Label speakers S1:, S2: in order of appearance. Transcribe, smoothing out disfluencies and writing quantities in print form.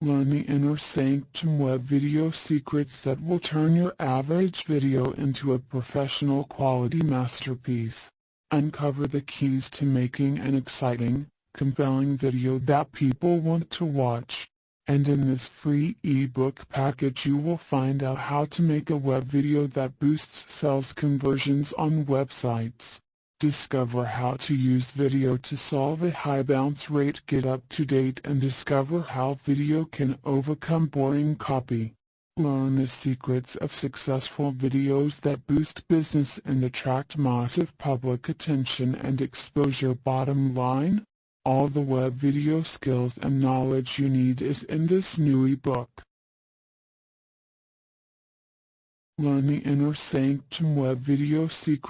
S1: Learn the inner sanctum web video secrets that will turn your average video into a professional quality masterpiece. Uncover the keys to making an exciting, compelling video that people want to watch. And in this free ebook package you will find out how to make a web video that boosts sales conversions on websites. Discover how to use video to solve a high bounce rate, get up to date, and discover how video can overcome boring copy. Learn the secrets of successful videos that boost business and attract massive public attention and exposure. Bottom line, all the web video skills and knowledge you need is in this new ebook. Learn the inner sanctum web video secrets.